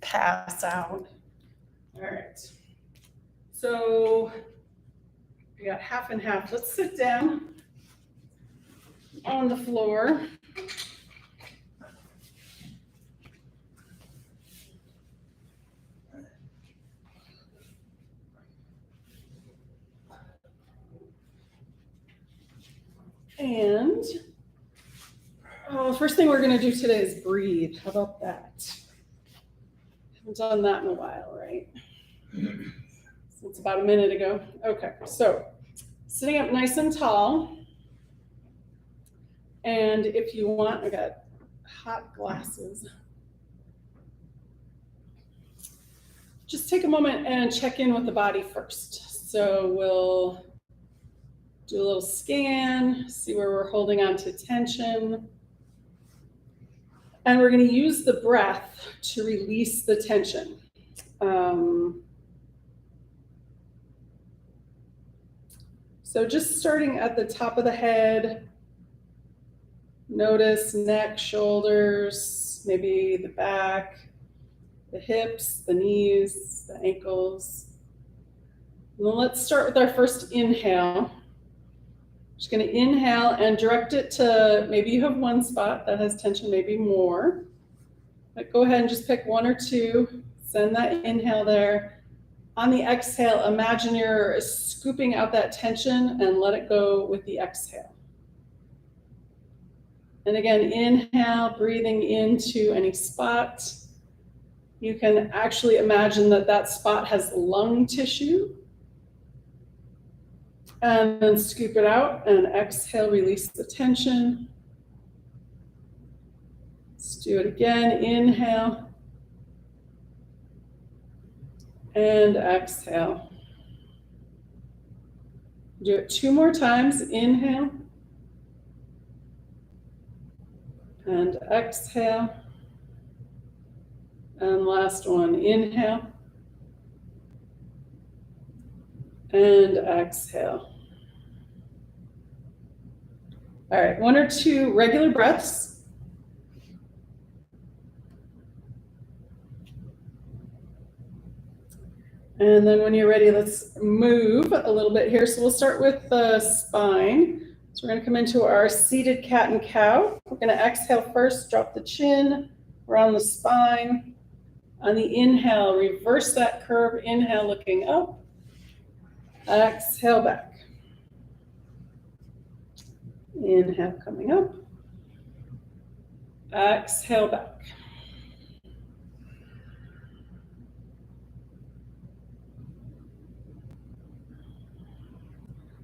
pass out. All right. So we got half and half. Let's sit down on the floor. And the first thing we're going to do today is breathe. How about that? Haven't done that in a while, right? It's about a minute ago. Okay, so sitting up nice and tall. And if you want, I got hot glasses. Just take a moment and check in with the body first. So we'll do a little scan, see where we're holding on to tension. And we're going to use the breath to release the tension. So just starting at the top of the head, notice neck, shoulders, maybe the back, the hips, the knees, the ankles. And then let's start with our first inhale. Just going to inhale and direct it to, maybe you have one spot that has tension, maybe more. But go ahead and just pick one or two, send that inhale there. On the exhale, imagine you're scooping out that tension and let it go with the exhale. And again, inhale, breathing into any spot. You can actually imagine that that spot has lung tissue. And then scoop it out and exhale, release the tension. Let's do it again, inhale. And exhale. Do it 2 more times, inhale. And exhale. And last one, inhale. And exhale. All right, 1 or 2 regular breaths. And then when you're ready, let's move a little bit here. So we'll start with the spine. So we're going to come into our seated cat and cow. We're going to exhale first, drop the chin around the spine. On the inhale, reverse that curve. Inhale, looking up. Exhale back. Inhale, coming up. Exhale back.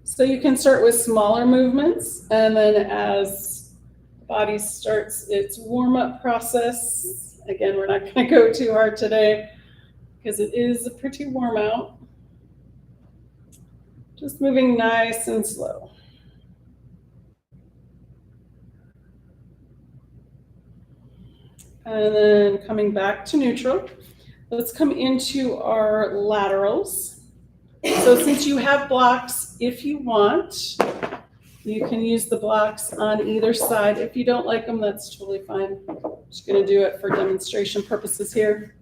So you can start with smaller movements, and then as the body starts its warm-up process, again, we're not going to go too hard today because it is pretty warm out. Just moving nice and slow. And then coming back to neutral. Let's come into our laterals. So since you have blocks, if you want, you can use the blocks on either side. If you don't like them, that's totally fine. I'm just going to do it for demonstration purposes here.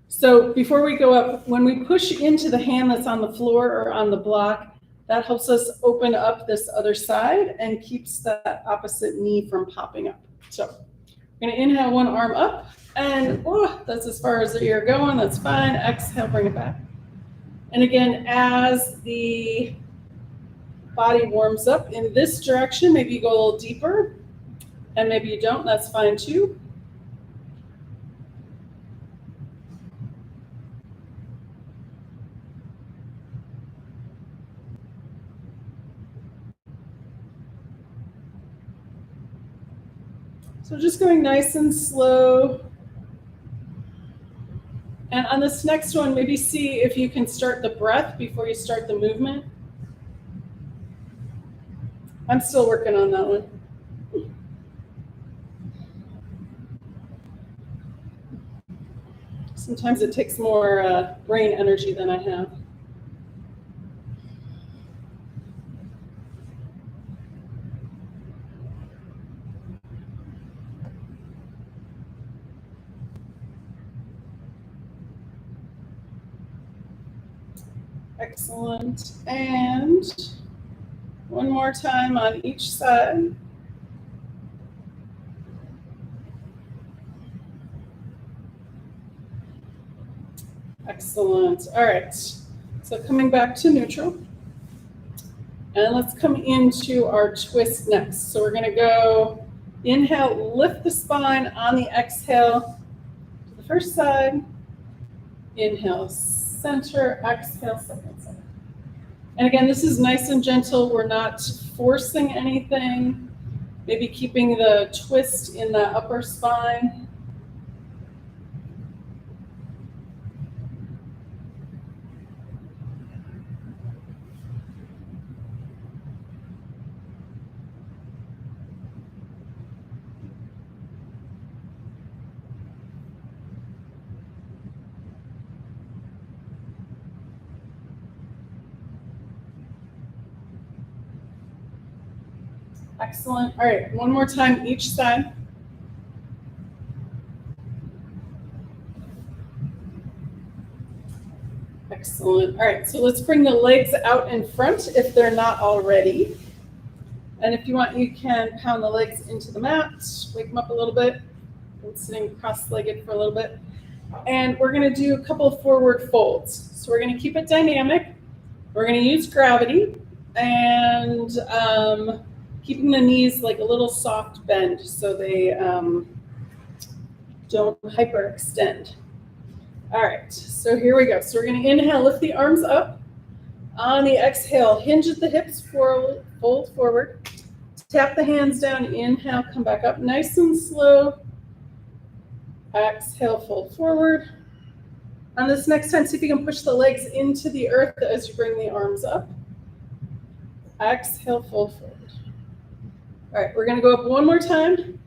So before we go up, when we push into the hand that's on the floor or on the block, that helps us open up this other side and keeps that opposite knee from popping up. So we're going to inhale, one arm up, and that's as far as you're going. That's fine. Exhale, bring it back. And again, as the body warms up in this direction, maybe you go a little deeper, and maybe you don't. That's fine too. So just going nice and slow. And on this next one, maybe see if you can start the breath before you start the movement. I'm still working on that one. Sometimes it takes more brain energy than I have. Excellent. And one more time on each side. Excellent. All right. So coming back to neutral. And let's come into our twist next. So we're going to go inhale, lift the spine on the exhale to the first side. Inhale, center, exhale, second side. And again, this is nice and gentle. We're not forcing anything. Maybe keeping the twist in the upper spine. Excellent. All right, one more time each side. Excellent. All right, so let's bring the legs out in front if they're not already. And if you want, you can pound the legs into the mat, wake them up a little bit. I'm sitting cross-legged for a little bit. And we're going to do a couple of forward folds. So we're going to keep it dynamic. We're going to use gravity and keeping the knees like a little soft bend so they don't hyperextend. All right, so here we go. So we're going to inhale, lift the arms up. On the exhale, hinge at the hips, fold forward. Tap the hands down, inhale, come back up nice and slow. Exhale, fold forward. On this next time, see if you can push the legs into the earth as you bring the arms up. Exhale, fold forward. All right, we're going to go up one more time.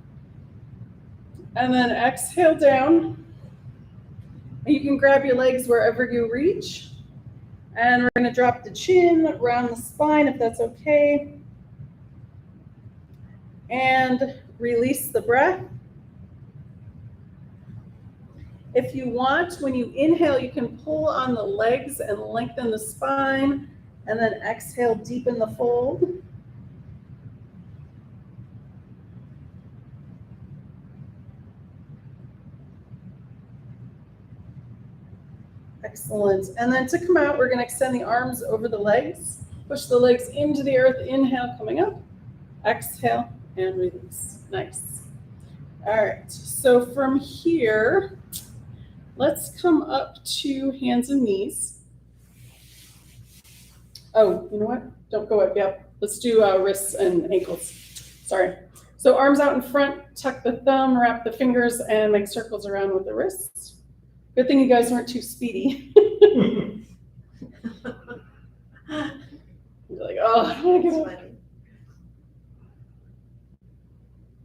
And then exhale down. You can grab your legs wherever you reach. And we're going to drop the chin around the spine if that's okay. And release the breath. If you want, when you inhale, you can pull on the legs and lengthen the spine. And then exhale, deepen the fold. Excellent. And then to come out, we're going to extend the arms over the legs. Push the legs into the earth. Inhale, coming up. Exhale, and release. Nice. All right. So from here, let's come up to hands and knees. Oh, you know what? Don't go up. Yep. Let's do wrists and ankles. Sorry. So arms out in front, tuck the thumb, wrap the fingers, and make circles around with the wrists. Good thing you guys weren't too speedy. You're like, oh, I want to get up.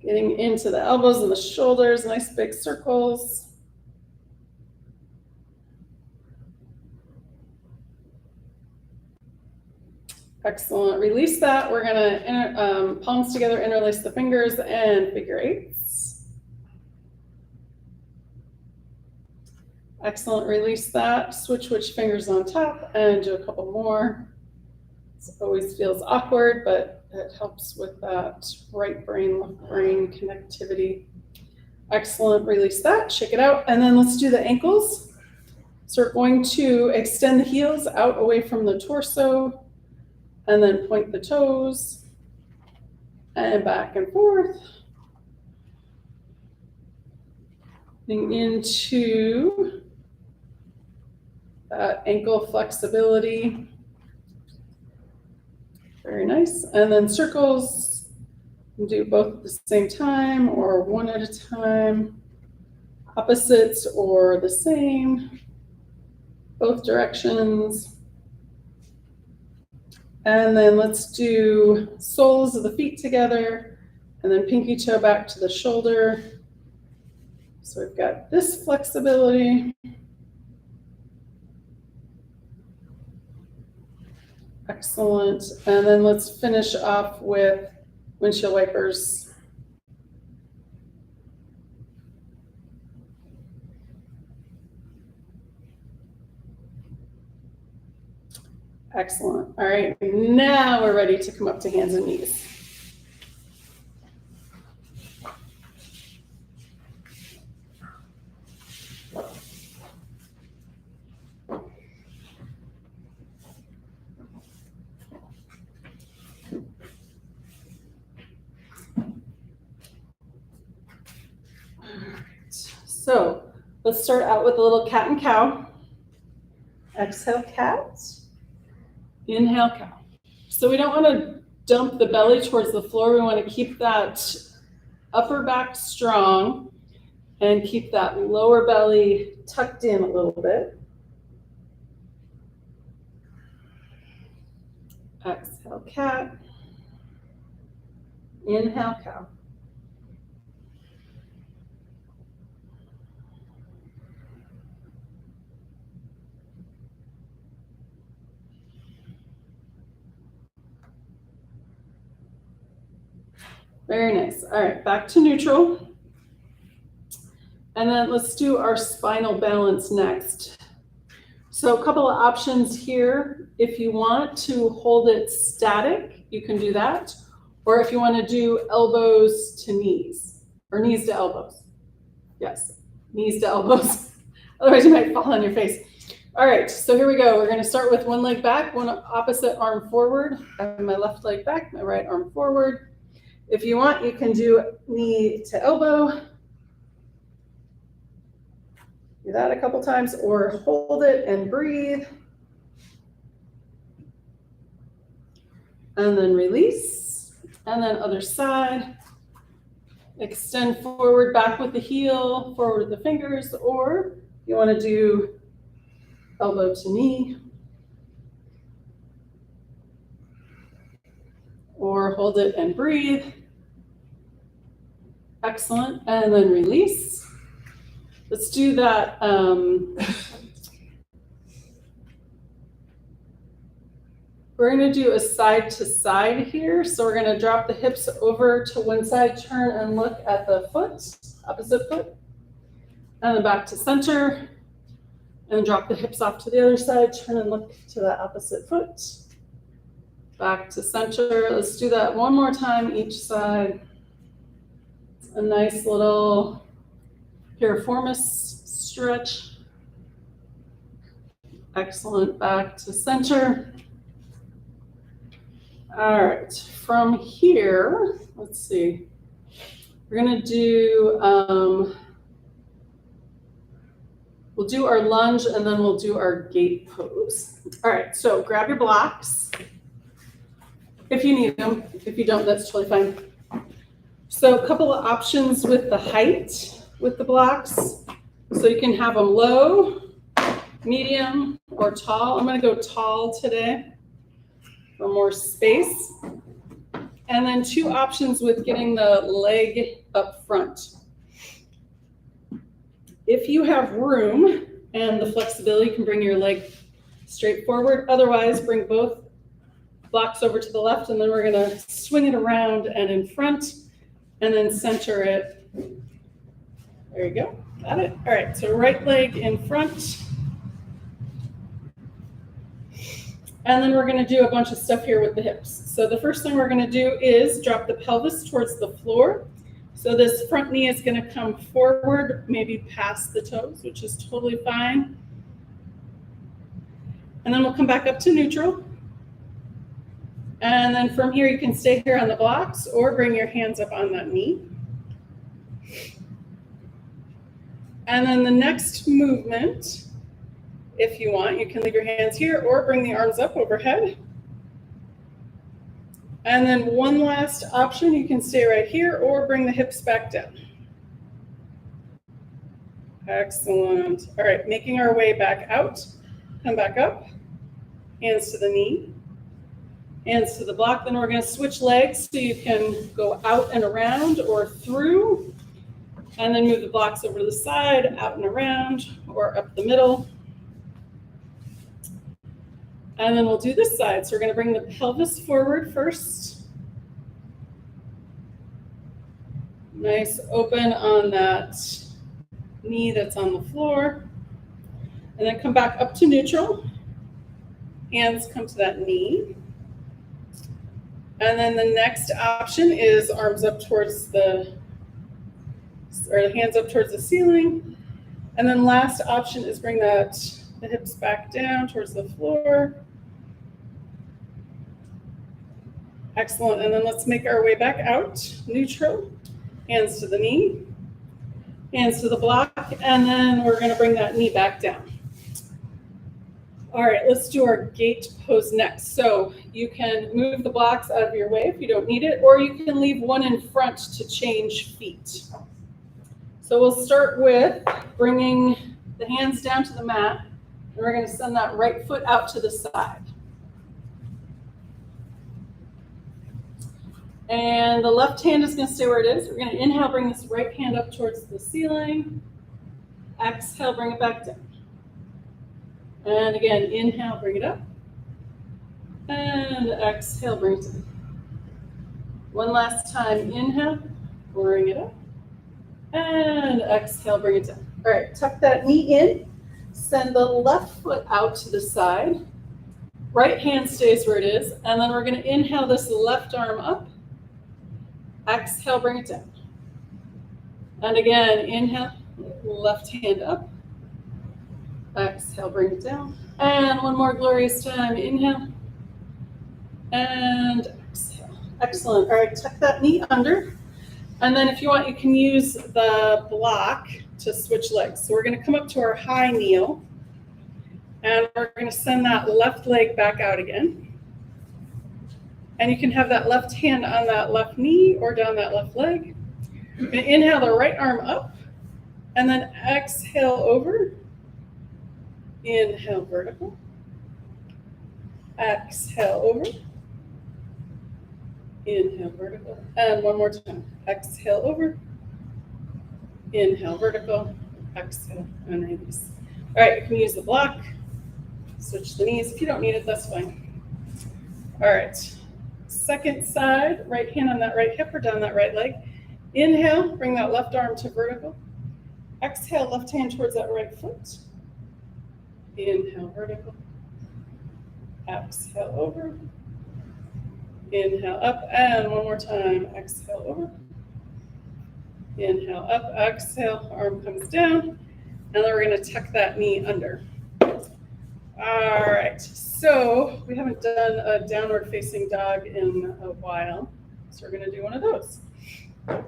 Getting into the elbows and the shoulders, nice big circles. Excellent. Release that. We're going to palms together, interlace the fingers, and figure eights. Excellent. Release that. Switch which fingers on top and do a couple more. It always feels awkward, but it helps with that right brain, left brain connectivity. Excellent. Release that. Shake it out. And then let's do the ankles. So we're going to extend the heels out away from the torso. And then point the toes and back and forth. Into that ankle flexibility. Very nice. And then circles. You can do both at the same time or one at a time. Opposites or the same. Both directions. And then let's do soles of the feet together and then pinky toe back to the shoulder. So we've got this flexibility. Excellent. And then let's finish off with windshield wipers. Excellent. All right, now we're ready to come up to hands and knees. So let's start out with a little cat and cow. Exhale, cat. Inhale, cow. So we don't want to dump the belly towards the floor. We want to keep that upper back strong and keep that lower belly tucked in a little bit. Exhale, cat. Inhale, cow. Very nice. All right, back to neutral. And then let's do our spinal balance next. So a couple of options here. If you want to hold it static, you can do that. Or if you want to do elbows to knees, or knees to elbows. Yes, knees to elbows. Otherwise you might fall on your face. All right, so here we go. We're going to start with one leg back, one opposite arm forward. I have my left leg back, my right arm forward. If you want, you can do knee to elbow. Do that a couple times, or hold it and breathe. And then release. And then other side. Extend forward, back with the heel, forward with the fingers, or you want to do elbow to knee. Or hold it and breathe. Excellent. And then release. Let's do that. We're going to do a side to side here. So we're going to drop the hips over to one side, turn and look at the foot, opposite foot. And then back to center. And drop the hips off to the other side, turn and look to the opposite foot. Back to center. Let's do that one more time each side. A nice little piriformis stretch. Excellent. Back to center. All right. From here, let's see. We're going to do, we'll do our lunge and then we'll do our gate pose. All right. So grab your blocks if you need them. If you don't, that's totally fine. So a couple of options with the height with the blocks. So you can have them low, medium, or tall. I'm going to go tall today for more space. And then two options with getting the leg up front. If you have room and the flexibility, you can bring your leg straight forward. Otherwise, bring both blocks over to the left, and then we're going to swing it around and in front. And then center it. There you go. Got it. All right. So right leg in front. And then we're going to do a bunch of stuff here with the hips. So the first thing we're going to do is drop the pelvis towards the floor. So this front knee is going to come forward, maybe past the toes, which is totally fine. And then we'll come back up to neutral. And then from here, you can stay here on the blocks or bring your hands up on that knee. And then the next movement, if you want, you can leave your hands here or bring the arms up overhead. And then one last option, you can stay right here or bring the hips back down. Excellent. All right, making our way back out. Come back up, hands to the knee. Hands to the block. Then we're going to switch legs so you can go out and around or through, and then move the blocks over to the side, out and around, or up the middle. And then we'll do this side. So we're going to bring the pelvis forward first. Nice open on that knee that's on the floor. And then come back up to neutral. Hands come to that knee. And then the next option is arms up towards the hands up towards the ceiling. And then last option is bring the hips back down towards the floor. Excellent. And then let's make our way back out. Neutral. Hands to the knee. Hands to the block. And then we're going to bring that knee back down. All right, let's do our gate pose next. So you can move the blocks out of your way if you don't need it, or you can leave one in front to change feet. So we'll start with bringing the hands down to the mat, and we're going to send that right foot out to the side. And the left hand is going to stay where it is. We're going to inhale, bring this right hand up towards the ceiling. Exhale, bring it back down. And again, inhale, bring it up. And exhale, bring it down. One last time, inhale, bring it up. And exhale, bring it down. All right, tuck that knee in. Send the left foot out to the side. Right hand stays where it is. And then we're going to inhale this left arm up. Exhale, bring it down. And again, inhale, left hand up. Exhale, bring it down. And one more glorious time. Inhale. And exhale. Excellent. All right, tuck that knee under. And then if you want, you can use the block to switch legs. So we're going to come up to our high kneel. And we're going to send that left leg back out again. And you can have that left hand on that left knee or down that left leg. You're going to inhale the right arm up. And then exhale over. Inhale, vertical. Exhale, over. Inhale, vertical. And one more time. Exhale, over. Inhale, vertical. Exhale, and release. All right, you can use the block. Switch the knees. If you don't need it, that's fine. All right. Second side, right hand on that right hip or down that right leg. Inhale, bring that left arm to vertical. Exhale, left hand towards that right foot. Inhale, vertical. Exhale, over. Inhale, up. And one more time. Exhale, over. Inhale, up. Exhale, arm comes down. And then we're going to tuck that knee under. All right. So we haven't done a downward facing dog in a while. So we're going to do one of those. So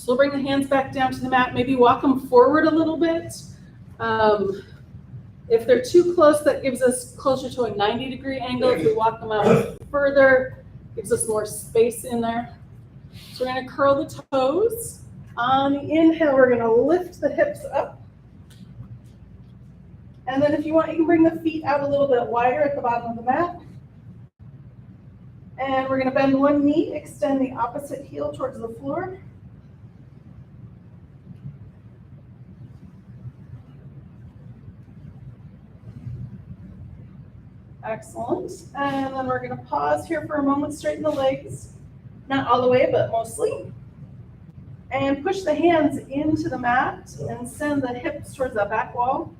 we'll bring the hands back down to the mat. Maybe walk them forward a little bit. If they're too close, that gives us closer to a 90-degree angle. If we walk them out further, gives us more space in there. So we're going to curl the toes. On the inhale, we're going to lift the hips up. And then if you want, you can bring the feet out a little bit wider at the bottom of the mat. And we're going to bend one knee, extend the opposite heel towards the floor. Excellent. And then we're going to pause here for a moment, straighten the legs. Not all the way, but mostly. And push the hands into the mat and send the hips towards the back wall.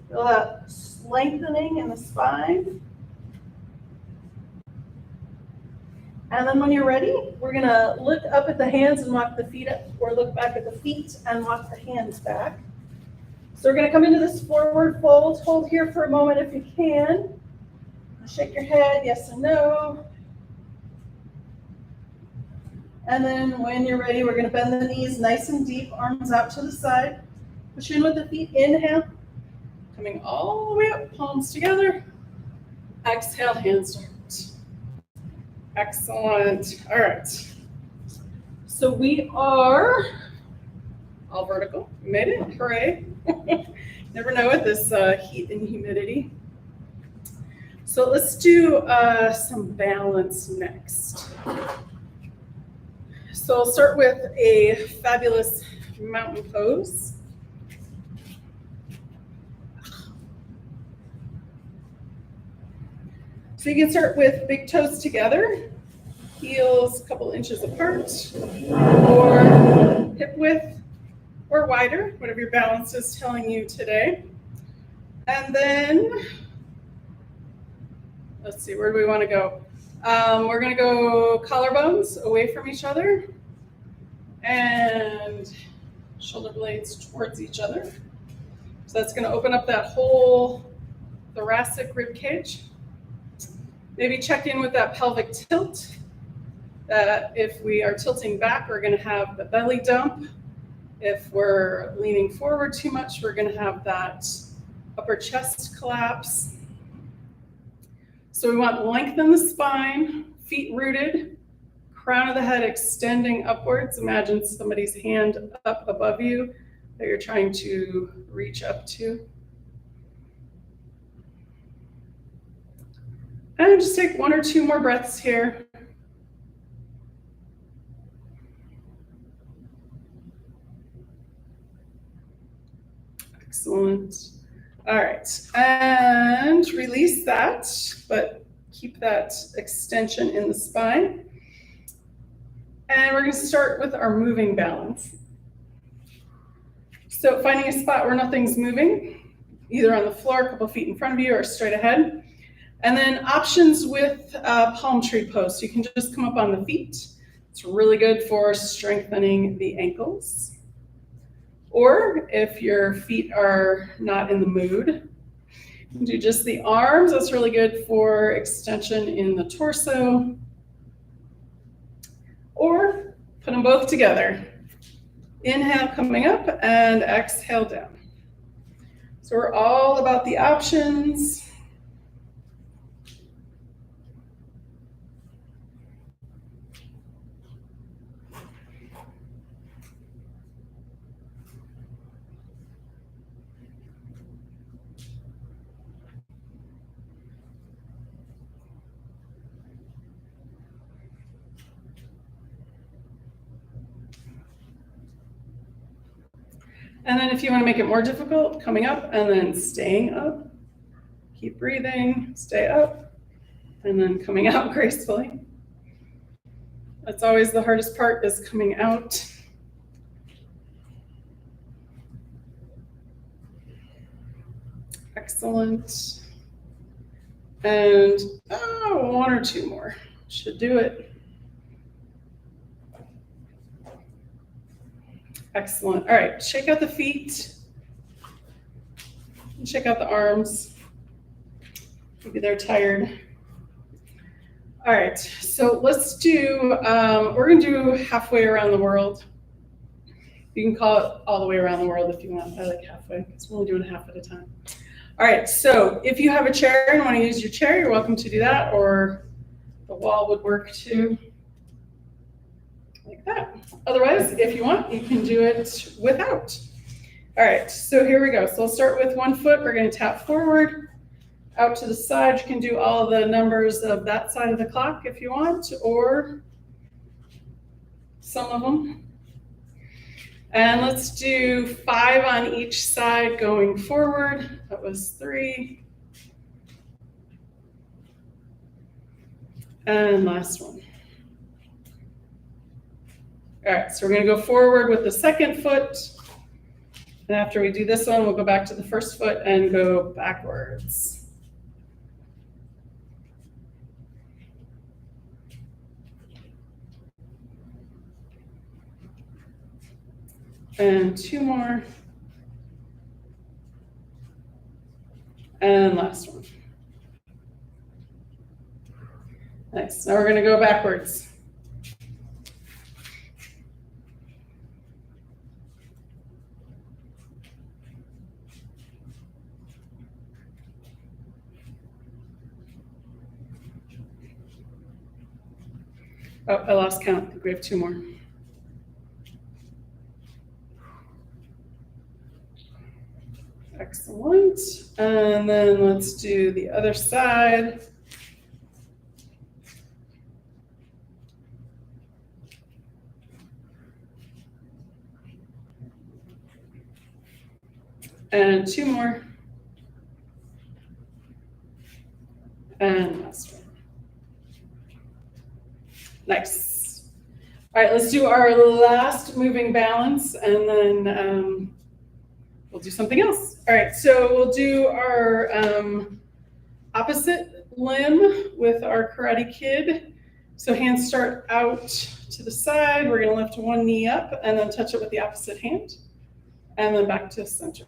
Feel that lengthening in the spine. And then when you're ready, we're going to look up at the hands and walk the feet up, or look back at the feet and walk the hands back. So we're going to come into this forward fold. Hold here for a moment if you can. Shake your head, yes and no. And then when you're ready, we're going to bend the knees nice and deep, arms out to the side. Push in with the feet, inhale. Coming all the way up, palms together. Exhale, hands to heart. Excellent. All right. So we are all vertical. We made it. Hooray. Never know with this heat and humidity. So let's do some balance next. So I'll start with a fabulous mountain pose. So you can start with big toes together, heels a couple inches apart, or hip width, or wider, whatever your balance is telling you today. And then let's see, where do we want to go? We're going to go collarbones away from each other and shoulder blades towards each other. So that's going to open up that whole thoracic rib cage. Maybe check in with that pelvic tilt. That if we are tilting back, we're going to have the belly dump. If we're leaning forward too much, we're going to have that upper chest collapse. So we want to lengthen the spine, feet rooted, crown of the head extending upwards. Imagine somebody's hand up above you that you're trying to reach up to. And just take 1 or 2 more breaths here. Excellent. All right, and release that, but keep that extension in the spine. And we're going to start with our moving balance. So finding a spot where nothing's moving, either on the floor, a couple feet in front of you, or straight ahead. And then options with palm tree pose. So you can just come up on the feet. It's really good for strengthening the ankles. Or if your feet are not in the mood, you can do just the arms. That's really good for extension in the torso. Or put them both together. Inhale coming up and exhale down. So we're all about the options. And then if you want to make it more difficult, coming up and then staying up. Keep breathing, stay up, and then coming out gracefully. That's always the hardest part, is coming out. Excellent. And 1 or 2 more. Should do it. Excellent. All right, shake out the feet. And shake out the arms. Maybe they're tired. All right, so let's do, we're going to do halfway around the world. You can call it all the way around the world if you want. I like halfway, because we're only doing half at a time. All right, so if you have a chair and want to use your chair, you're welcome to do that, or the wall would work too. Like that. Otherwise, if you want, you can do it without. All right, so here we go. So we'll start with 1 foot. We're going to tap forward, out to the side. You can do all the numbers of that side of the clock if you want, or some of them. And let's do 5 on each side going forward. That was 3. And last one. All right, so we're going to go forward with the second foot. And after we do this one, we'll go back to the first foot and go backwards. And 2 more. And last one. Nice. Now we're going to go backwards. Oh, I lost count. I think we have 2 more. Excellent. And then let's do the other side. And 2 more. And last one. Nice. All right, let's do our last moving balance, and then we'll do something else. All right, so we'll do our opposite limb with our Karate Kid. So hands start out to the side. We're going to lift one knee up and then touch it with the opposite hand. And then back to center.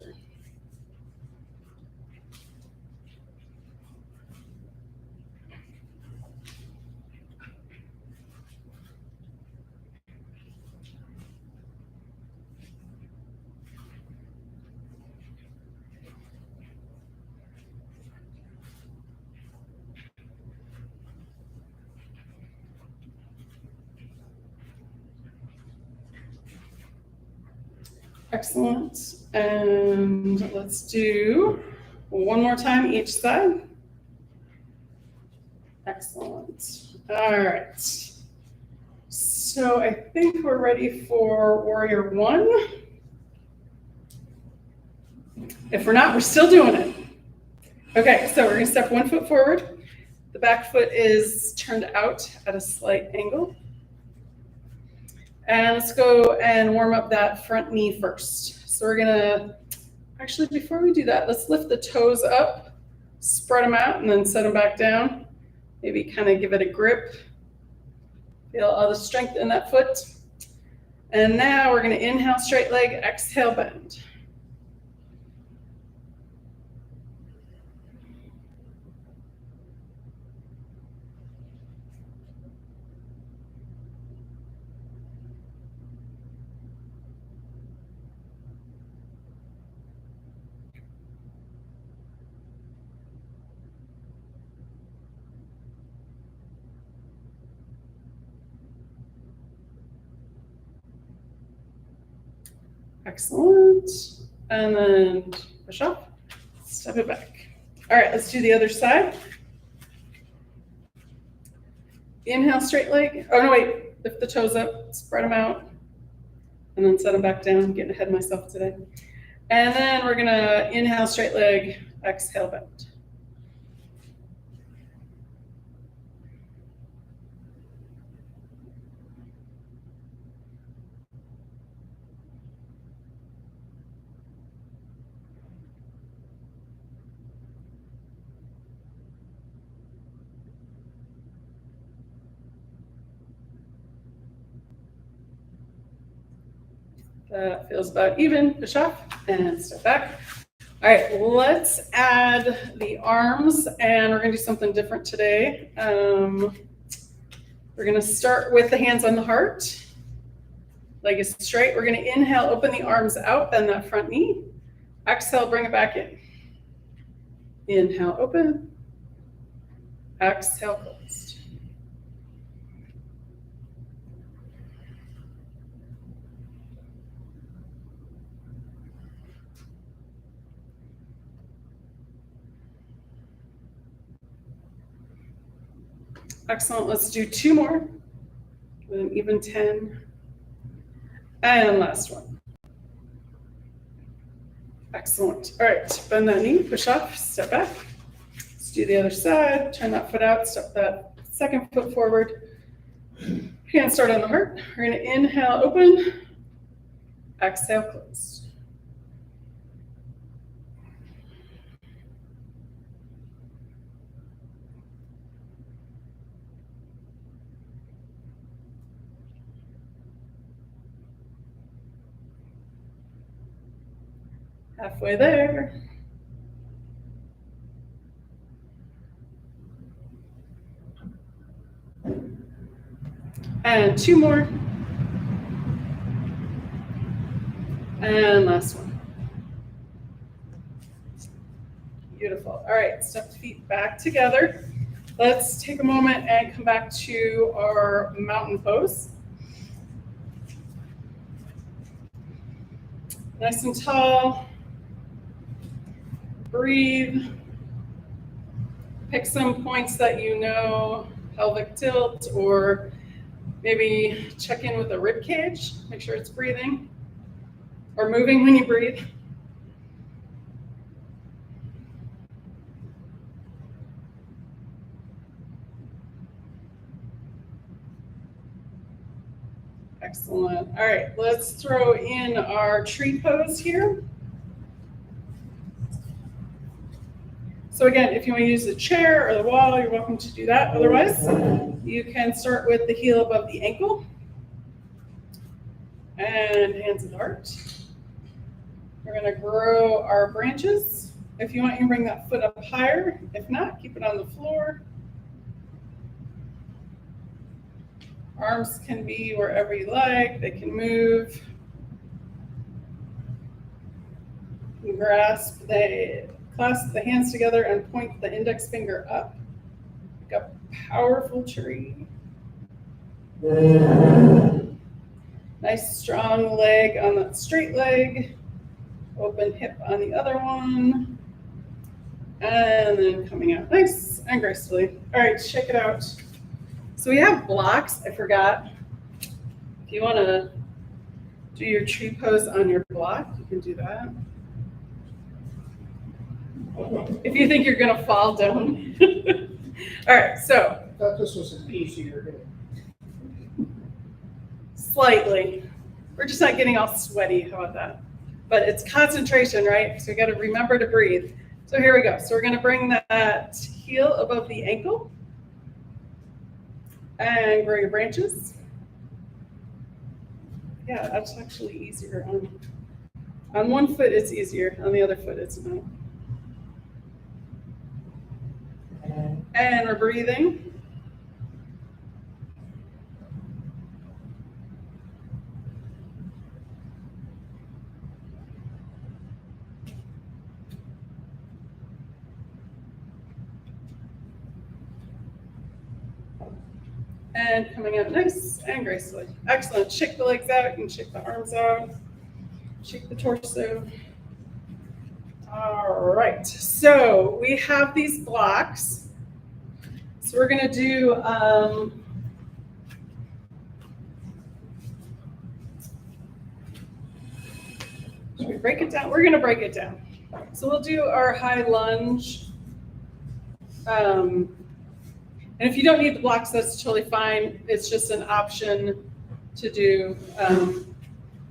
Excellent. And let's do one more time each side. Excellent. All right. So I think we're ready for Warrior One. If we're not, we're still doing it. Okay, so we're gonna step 1 foot forward. The back foot is turned out at a slight angle. And let's go and warm up that front knee first. So we're gonna, actually before we do that, let's lift the toes up, spread them out, and then set them back down. Maybe kind of give it a grip. Feel all the strength in that foot. And now we're gonna inhale, straight leg, exhale, bend. Excellent. And then push up, step it back. All right, let's do the other side. Inhale, straight leg. Oh, no, wait. Lift the toes up, spread them out, and then set them back down. I'm getting ahead of myself today. And then we're going to inhale, straight leg, exhale, bend. That feels about even. Push off and step back. All right, let's add the arms, and we're going to do something different today. We're going to start with the hands on the heart. Leg is straight. We're going to inhale, open the arms out, bend that front knee. Exhale, bring it back in. Inhale, open. Exhale, closed. Excellent. Let's do 2 more with an even 10. And last one. Excellent. All right, bend that knee, push up, step back. Let's do the other side. Turn that foot out, step that second foot forward. Hands start on the heart. We're going to inhale, open. Exhale, close. Halfway there. And 2 more. And last one. Beautiful. All right, step the feet back together. Let's take a moment and come back to our mountain pose. Nice and tall. Breathe. Pick some points that you know, pelvic tilt, or maybe check in with the rib cage. Make sure it's breathing or moving when you breathe. Excellent. All right, let's throw in our tree pose here. So again, if you want to use the chair or the wall, you're welcome to do that. Otherwise, you can start with the heel above the ankle and hands at the heart. We're going to grow our branches. If you want, you can bring that foot up higher. If not, keep it on the floor. Arms can be wherever you like. They can move. You can clasp the hands together and point the index finger up. Like a powerful tree. Nice strong leg on that straight leg. Open hip on the other one. And then coming out nice and gracefully. All right, check it out. So we have blocks, I forgot. If you want to do your tree pose on your block, you can do that. If you think you're going to fall, don't. All right, so. I thought this was an easier day. Slightly. We're just not getting all sweaty. How about that? But it's concentration, right? So we got to remember to breathe. So here we go. So we're going to bring that heel above the ankle and grow your branches. Yeah, that's actually easier. On one foot, it's easier. On the other foot, it's not. And we're breathing. And coming out nice and gracefully. Excellent. Shake the legs out. You can shake the arms out. Shake the torso. All right. So we have these blocks. So we're going to do should we break it down? We're going to break it down. So we'll do our high lunge. And if you don't need the blocks, that's totally fine. It's just an option to do.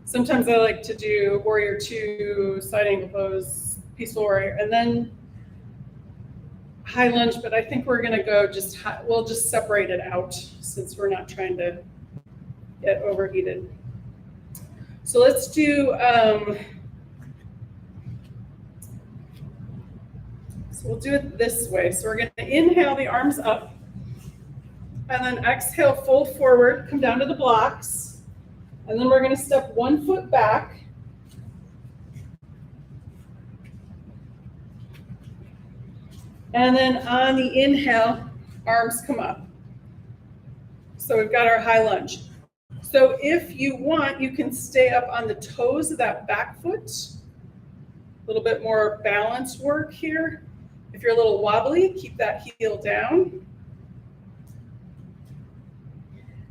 Sometimes I like to do warrior 2, side angle pose, peaceful warrior, and then high lunge, but I think we're going to go we'll just separate it out since we're not trying to get overheated. So let's do, so we'll do it this way. So we're going to inhale the arms up and then exhale, fold forward, come down to the blocks. And then we're going to step 1 foot back. And then on the inhale, arms come up. So we've got our high lunge. So if you want, you can stay up on the toes of that back foot. A little bit more balance work here. If you're a little wobbly, keep that heel down.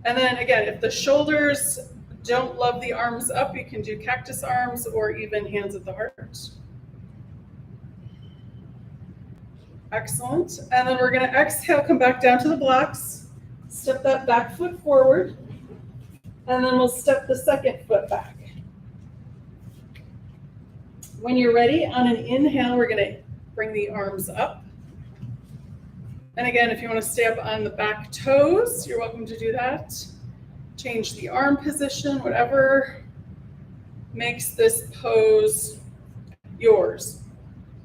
And then again, if the shoulders don't love the arms up, you can do cactus arms or even hands at the heart. Excellent. And then we're going to exhale, come back down to the blocks, step that back foot forward, and then we'll step the second foot back. When you're ready, on an inhale, we're going to bring the arms up. And again, if you want to stay up on the back toes, you're welcome to do that. Change the arm position, whatever makes this pose yours.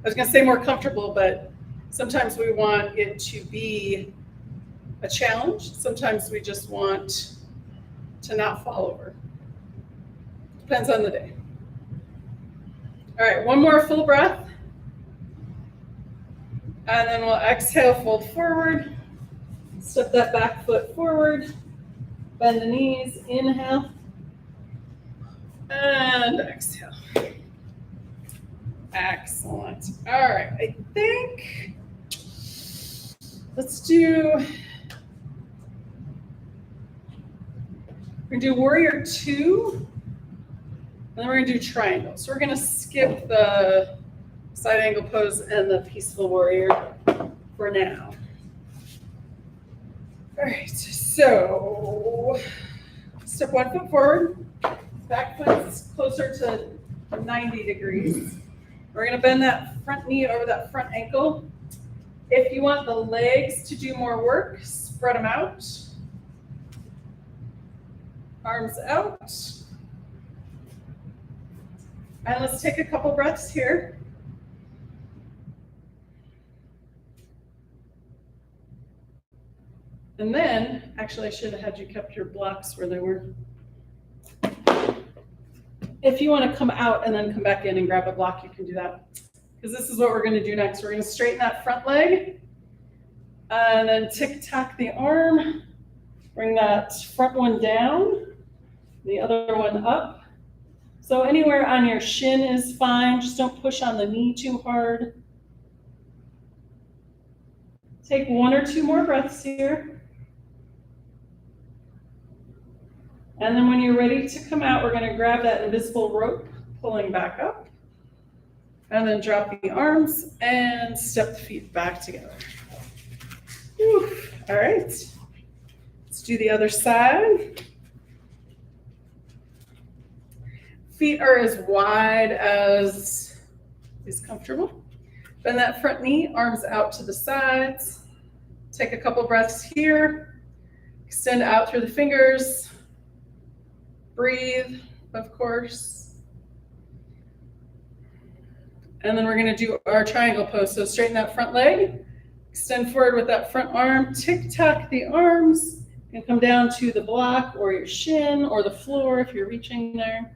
I was going to say more comfortable, but sometimes we want it to be a challenge. Sometimes we just want to not fall over. Depends on the day. All right, one more full breath. And then we'll exhale, fold forward. Step that back foot forward. Bend the knees, inhale. And exhale. Excellent. All right, I think let's do, we're gonna do warrior 2, and then we're gonna do triangle. So we're gonna skip the side angle pose and the peaceful warrior for now. All right, so step 1 foot forward, back foot's closer to 90 degrees. We're gonna bend that front knee over that front ankle, If you want the legs to do more work, spread them out. Arms out. And let's take a couple breaths here. And then, actually I should have had you kept your blocks where they were. If you want to come out and then come back in and grab a block, you can do that. Because this is what we're going to do next. We're going to straighten that front leg. And then tick-tock the arm. Bring that front one down. The other one up. So anywhere on your shin is fine. Just don't push on the knee too hard. Take 1 or 2 more breaths here. And then when you're ready to come out, we're going to grab that invisible rope, pulling back up. And then drop the arms and step the feet back together. Whew. All right. Let's do the other side. Feet are as wide as is comfortable. Bend that front knee, arms out to the sides. Take a couple breaths here. Extend out through the fingers. Breathe, of course. And then we're going to do our triangle pose. So straighten that front leg. Extend forward with that front arm. Tick-tock the arms. And come down to the block or your shin or the floor if you're reaching there.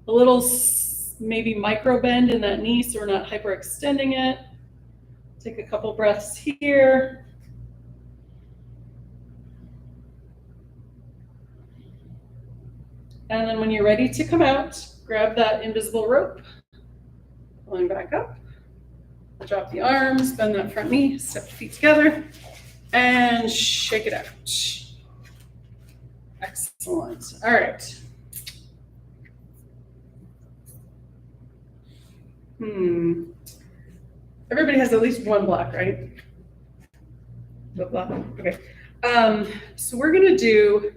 A little maybe micro bend in that knee so we're not hyperextending it. Take a couple breaths here. And then when you're ready to come out, grab that invisible rope, pulling back up. Drop the arms, bend that front knee, step the feet together, and shake it out. Excellent. All right. Everybody has at least one block, right? The block. Okay. So we're gonna do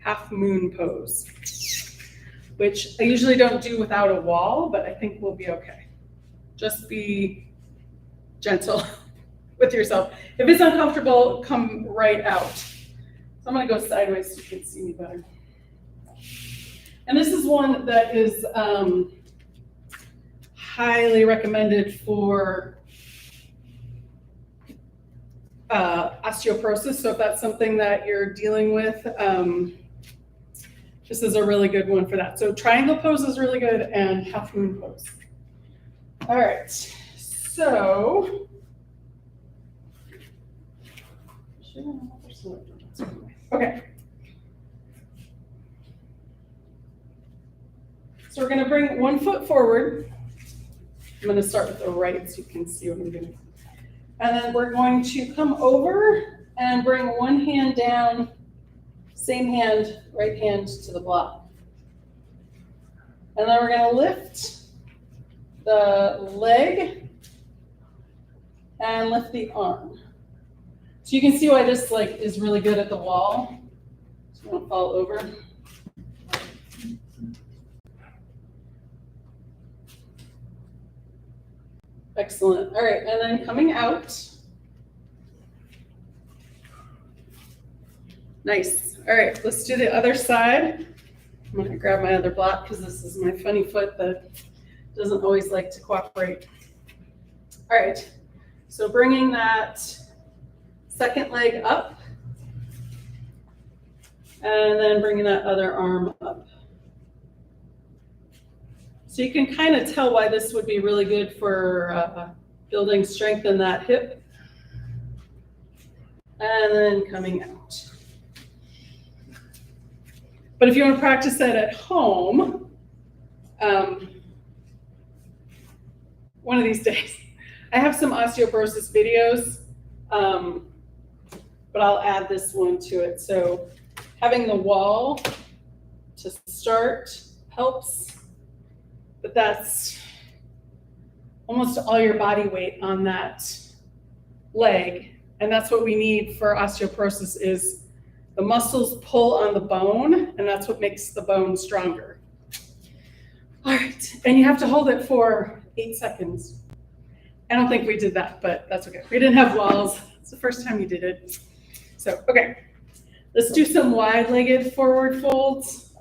half moon pose, which I usually don't do without a wall, but I think we'll be okay. Just be gentle with yourself. If it's uncomfortable, come right out. So I'm gonna go sideways so you can see me better. And this is one that is highly recommended for osteoporosis. So if that's something that you're dealing with, this is a really good one for that. So triangle pose is really good, and half moon pose. All right, so okay. So we're going to bring 1 foot forward. I'm going to start with the right so you can see what I'm doing. And then we're going to come over and bring one hand down, same hand, right hand to the block. And then we're going to lift the leg and lift the arm. So you can see why this is really good at the wall. So you don't fall over. Excellent. All right, and then coming out. Nice. All right, let's do the other side. I'm going to grab my other block because this is my funny foot that doesn't always like to cooperate. All right, so bringing that second leg up and then bringing that other arm up. So you can kind of tell why this would be really good for building strength in that hip. And then coming out. But if you want to practice that at home, one of these days, I have some osteoporosis videos, but I'll add this one to it. So having the wall to start helps. But that's almost all your body weight on that leg. And that's what we need for osteoporosis is the muscles pull on the bone, and that's what makes the bone stronger. All right, and you have to hold it for 8 seconds. I don't think we did that, but that's okay. We didn't have walls. It's the first time you did it. So, okay. Let's do some wide-legged forward folds.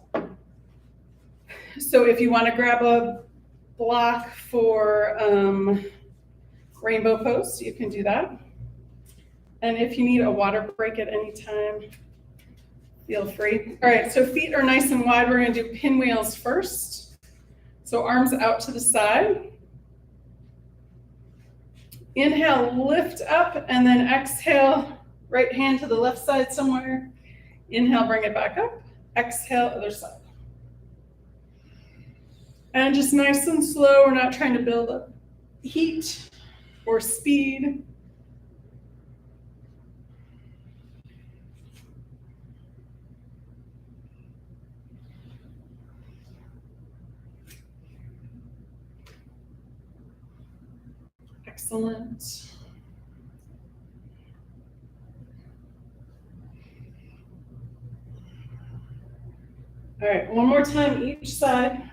So if you want to grab a block for rainbow pose, you can do that. And if you need a water break at any time, feel free. All right, so feet are nice and wide. We're going to do pinwheels first. So arms out to the side. Inhale, lift up, and then exhale, right hand to the left side somewhere. Inhale, bring it back up. Exhale, other side. And just nice and slow. We're not trying to build up heat or speed. Excellent. All right, one more time each side.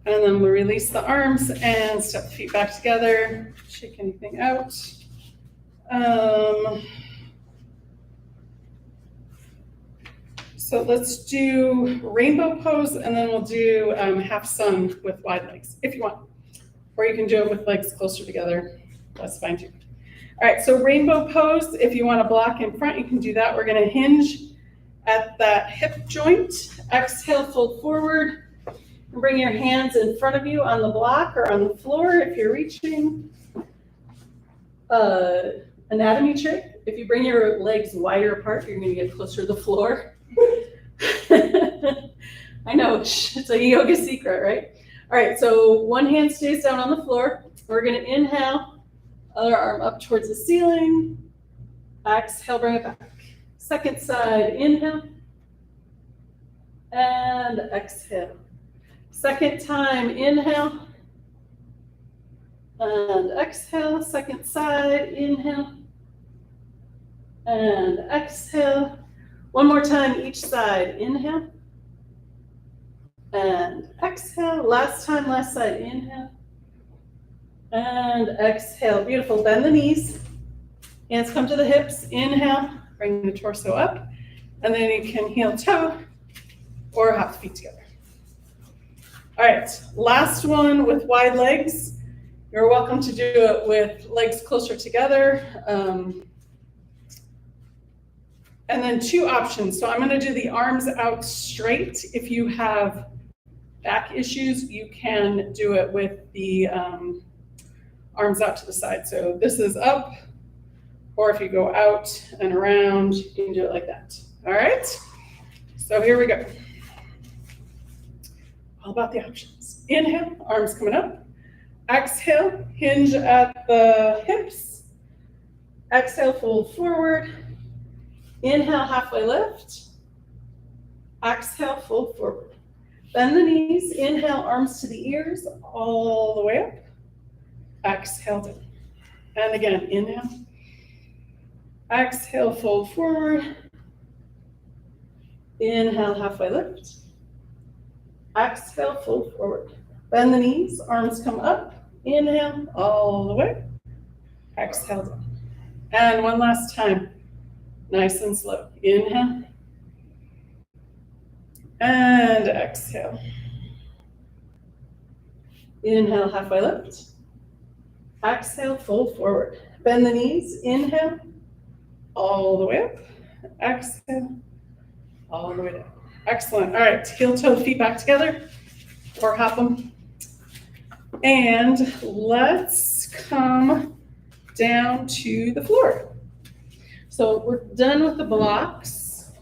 And then we release the arms and step the feet back together. Shake anything out. So let's do rainbow pose, and then we'll do half sun with wide legs, if you want. Or you can do it with legs closer together. That's fine too. All right, so rainbow pose, if you want to block in front, you can do that. We're going to hinge at that hip joint. Exhale, fold forward. And bring your hands in front of you on the block or on the floor if you're reaching. Anatomy trick. If you bring your legs wider apart, you're going to get closer to the floor. I know, it's a yoga secret, right? All right, so one hand stays down on the floor. We're going to inhale, other arm up towards the ceiling. Exhale, bring it back. Second side, inhale. And exhale. Second time, inhale. And exhale. Second side, inhale. And exhale. One more time each side, inhale. And exhale. Last time, last side, inhale. And exhale. Beautiful. Bend the knees. Hands come to the hips. Inhale. Bring the torso up. And then you can heel toe or hop the feet together. All right. Last one with wide legs. You're welcome to do it with legs closer together. And then two options. So I'm going to do the arms out straight. If you have back issues, you can do it with the arms out to the side. So this is up, or if you go out and around, you can do it like that. All right? So here we go. All about the options. Inhale, arms coming up. Exhale, hinge at the hips. Exhale, fold forward. Inhale, halfway lift. Exhale, fold forward. Bend the knees. Inhale, arms to the ears, all the way up. Exhale, down. And again, inhale. Exhale, fold forward. Inhale, halfway lift. Exhale, fold forward. Bend the knees, arms come up. Inhale, all the way. Exhale, down. And one last time. Nice and slow. Inhale. And exhale. Inhale, halfway lift. Exhale, fold forward. Bend the knees. Inhale, all the way up. Exhale, all the way down. Excellent. All right, heel toe feet back together or hop them. And let's come down to the floor. So we're done with the blocks.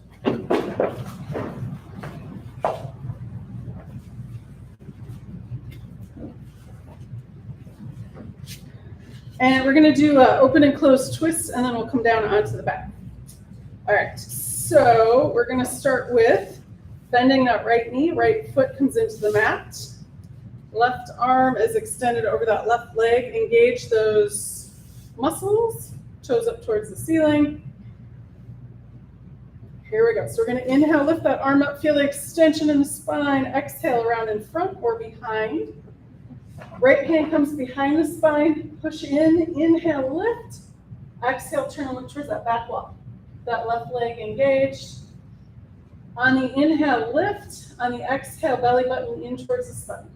And we're gonna do open and close twists, and then we'll come down onto the back. All right, so we're gonna start with bending that right knee, right foot comes into the mat. Left arm is extended over that left leg. Engage those muscles, toes up towards the ceiling. Here we go. So we're going to inhale, lift that arm up, feel the extension in the spine. Exhale, around in front or behind. Right hand comes behind the spine. Push in, inhale, lift. Exhale, turn and look towards that back wall. That left leg engaged. On the inhale, lift. On the exhale, belly button in towards the spine.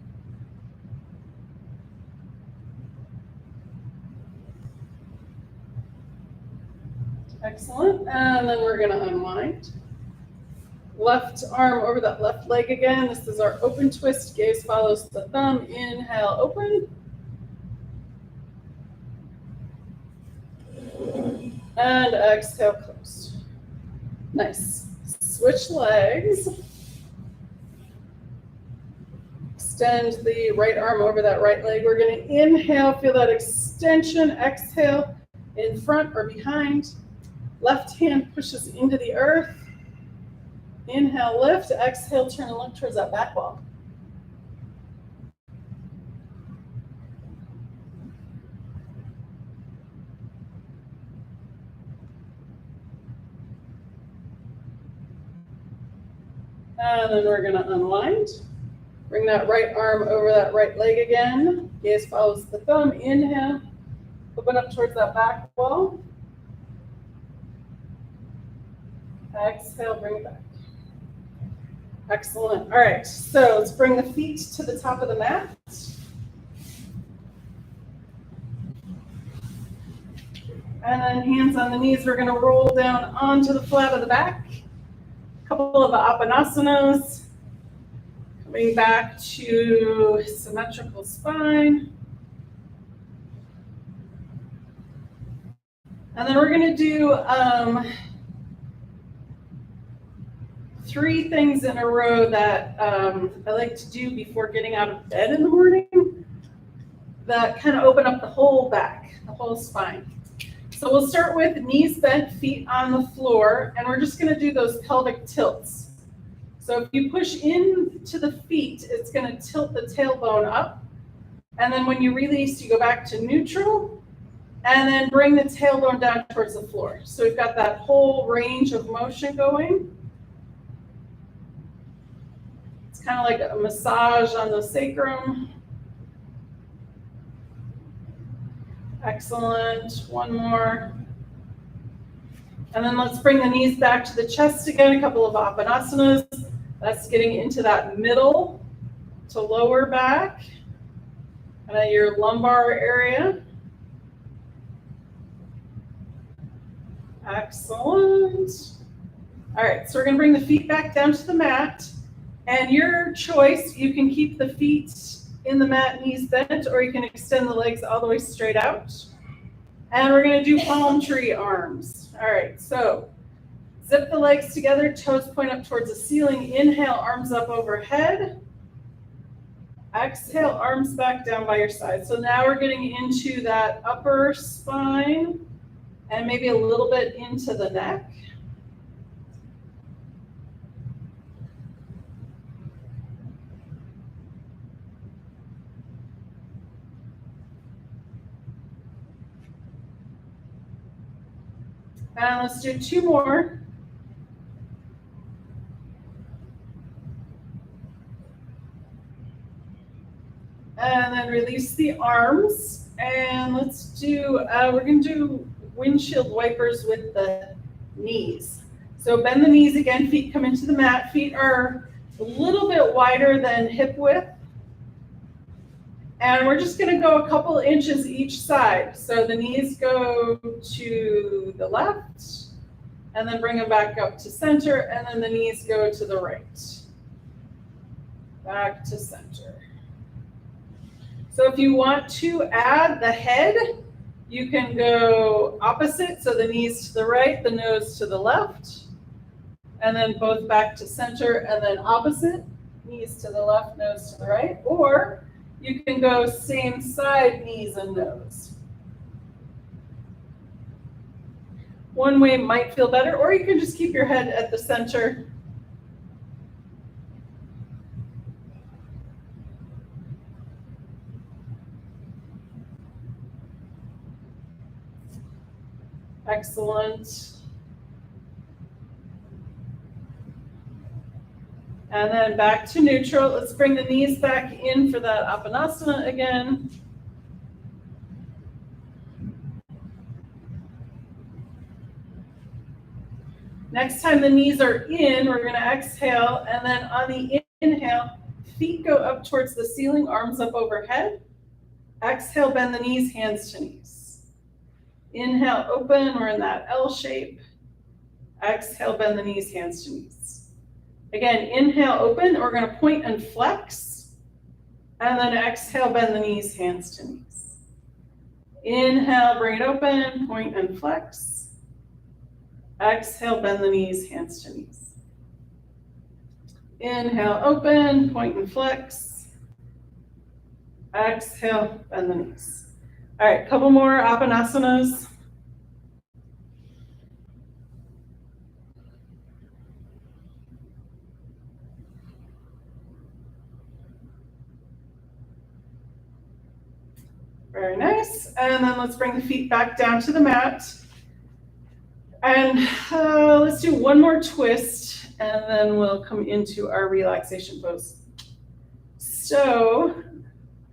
Excellent. And then we're going to unwind. Left arm over that left leg again. This is our open twist. Gaze follows the thumb. Inhale, open. And exhale, close. Nice. Switch legs. Extend the right arm over that right leg. We're going to inhale, feel that extension. Exhale, in front or behind. Left hand pushes into the earth. Inhale, lift. Exhale, turn and look towards that back wall. And then we're going to unwind. Bring that right arm over that right leg again. Gaze follows the thumb. Inhale. Open up towards that back wall. Exhale, bring it back. Excellent. All right, so let's bring the feet to the top of the mat. And then hands on the knees. We're going to roll down onto the flat of the back. A couple of Appanasanas. Coming back to symmetrical spine. And then we're going to do 3 things in a row that I like to do before getting out of bed in the morning that kind of open up the whole back, the whole spine. So we'll start with knees bent, feet on the floor, and we're just going to do those pelvic tilts. So if you push into the feet, it's going to tilt the tailbone up. And then when you release, you go back to neutral, and then bring the tailbone down towards the floor. So we've got that whole range of motion going. It's kind of like a massage on the sacrum. Excellent. One more. And then let's bring the knees back to the chest again. A couple of Appanasanas. That's getting into that middle to lower back, kind of your lumbar area. Excellent. All right, so we're going to bring the feet back down to the mat. And your choice, you can keep the feet in the mat, knees bent, or you can extend the legs all the way straight out. And we're going to do palm tree arms. All right, so zip the legs together, toes point up towards the ceiling. Inhale, arms up overhead. Exhale, arms back down by your side. So now we're getting into that upper spine and maybe a little bit into the neck. And let's do 2 more. And then release the arms. And let's do, we're going to do windshield wipers with the knees. So bend the knees again, feet come into the mat. Feet are a little bit wider than hip width. And we're just going to go a couple inches each side. So the knees go to the left, and then bring them back up to center, and then the knees go to the right. Back to center. So if you want to add the head, you can go opposite. So the knees to the right, the nose to the left, and then both back to center, and then opposite, knees to the left, nose to the right. Or you can go same side, knees and nose. One way might feel better, or you can just keep your head at the center. Excellent. And then back to neutral. Let's bring the knees back in for that Apanasana again. Next time the knees are in, we're going to exhale, and then on the inhale, feet go up towards the ceiling, arms up overhead. Exhale, bend the knees, hands to knees. Inhale, open, we're in that L shape. Exhale, bend the knees, hands to knees. Again, inhale, open, we're going to point and flex. And then exhale, bend the knees, hands to knees. Inhale, bring it open, point and flex. Exhale, bend the knees, hands to knees. Inhale, open, point and flex. Exhale, bend the knees. All right, couple more Apanasanas. Very nice. And then let's bring the feet back down to the mat. And let's do one more twist, and then we'll come into our relaxation pose. So,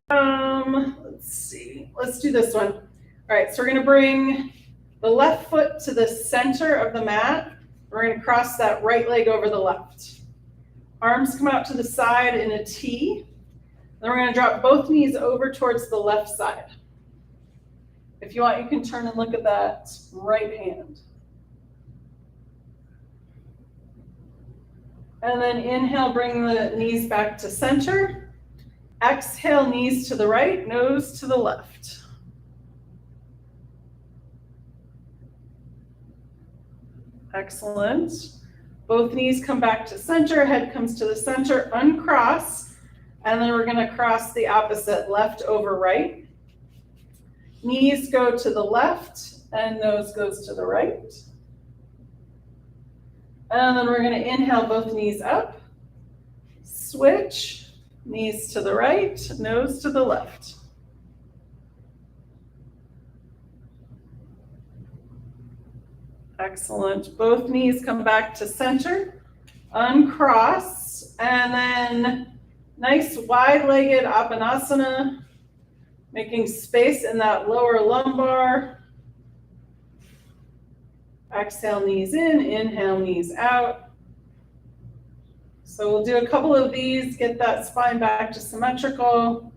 let's see. Let's do this one. All right, so we're going to bring the left foot to the center of the mat. We're going to cross that right leg over the left. Arms come out to the side in a T. Then we're going to drop both knees over towards the left side. If you want, you can turn and look at that right hand. And then inhale, bring the knees back to center. Exhale, knees to the right, nose to the left. Excellent. Both knees come back to center, head comes to the center, uncross, and then we're going to cross the opposite, left over right. Knees go to the left, and nose goes to the right. And then we're going to inhale, both knees up, switch, knees to the right, nose to the left. Excellent. Both knees come back to center, uncross, and then nice wide-legged Apanasana, making space in that lower lumbar. Exhale, knees in, inhale, knees out. So we'll do a couple of these, get that spine back to symmetrical.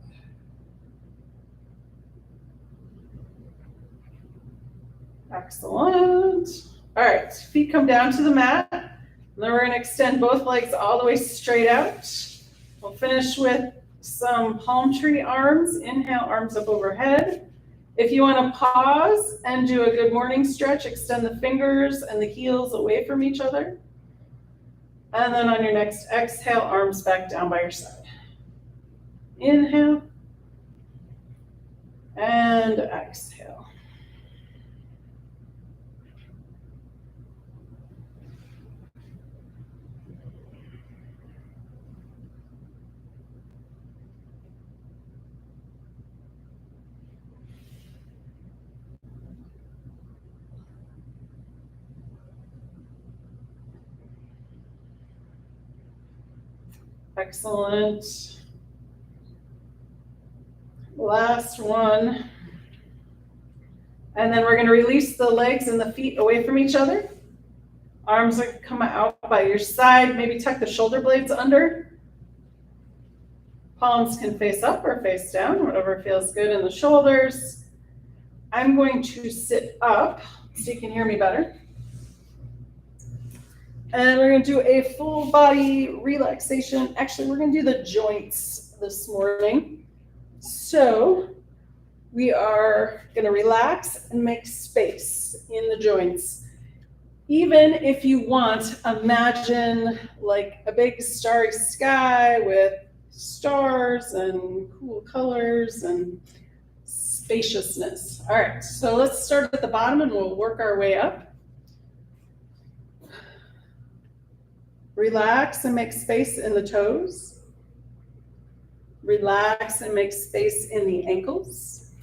Excellent. All right, feet come down to the mat. And then we're going to extend both legs all the way straight out. We'll finish with some palm tree arms. Inhale, arms up overhead. If you want to pause and do a good morning stretch, extend the fingers and the heels away from each other. And then on your next exhale, arms back down by your side. Inhale. And exhale. Excellent. Last one. And then we're going to release the legs and the feet away from each other. Arms are come out by your side. Maybe tuck the shoulder blades under. Palms can face up or face down, whatever feels good in the shoulders. I'm going to sit up so you can hear me better. And we're going to do a full body relaxation. Actually, we're going to do the joints this morning. So we are going to relax and make space in the joints. Even if you want, imagine like a big starry sky with stars and cool colors and spaciousness. All right, so let's start at the bottom and we'll work our way up. Relax and make space in the toes. Relax and make space in the ankles.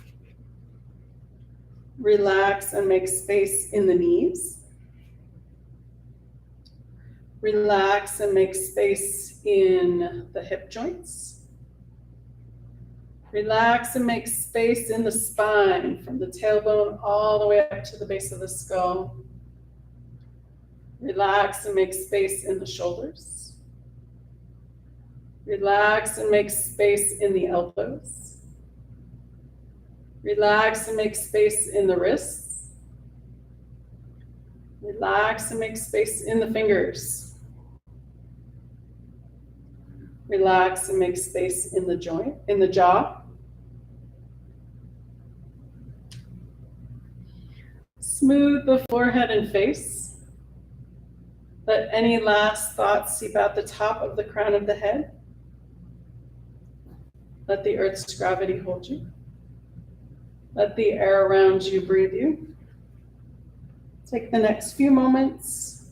Relax and make space in the knees. Relax and make space in the hip joints. Relax and make space in the spine from the tailbone all the way up to the base of the skull. Relax and make space in the shoulders. Relax and make space in the elbows. Relax and make space in the wrists. Relax and make space in the fingers. Relax and make space in the joint, in the jaw. Smooth the forehead and face. Let any last thoughts seep out the top of the crown of the head. Let the earth's gravity hold you. Let the air around you breathe you. Take the next few moments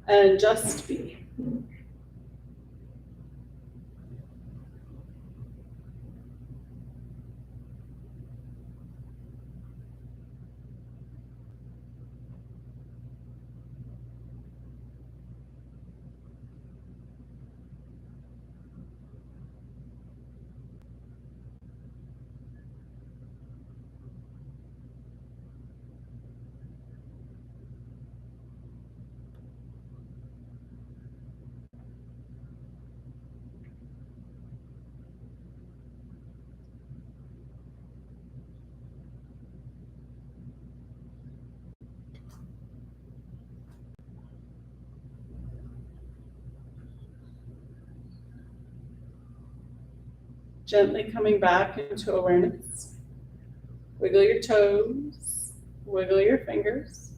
and just be. Gently coming back into awareness. Wiggle your toes, wiggle your fingers.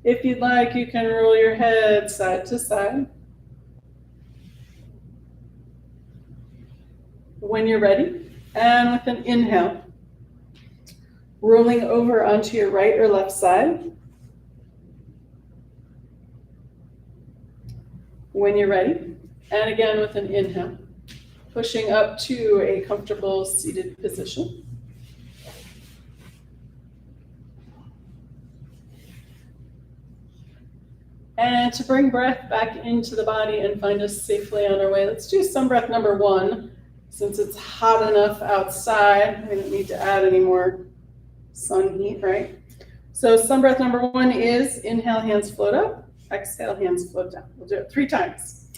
If you'd like, you can roll your head side to side. When you're ready, and with an inhale, rolling over onto your right or left side. When you're ready, and again with an inhale, pushing up to a comfortable seated position. And to bring breath back into the body and find us safely on our way, let's do sun breath number 1. Since it's hot enough outside, we don't need to add any more sun heat, right? So sun breath number 1 is inhale, hands float up, exhale, hands float down. We'll do it 3 times.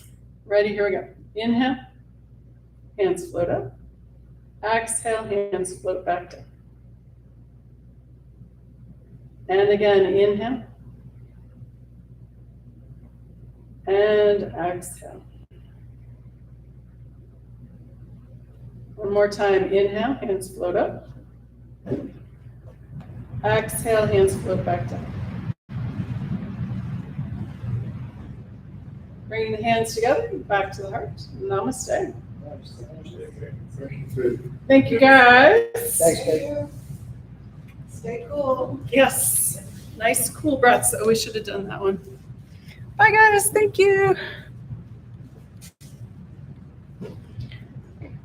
Ready, here we go. Inhale. Hands float up. Exhale, hands float back down. And again, inhale. And exhale. One more time, inhale, hands float up. Exhale, hands float back down. Bringing the hands together, back to the heart. Namaste. Thank you, guys. Thanks, Kate. Stay cool. Yes. Nice, cool breaths. Oh, we should have done that one. Bye, guys. Thank you.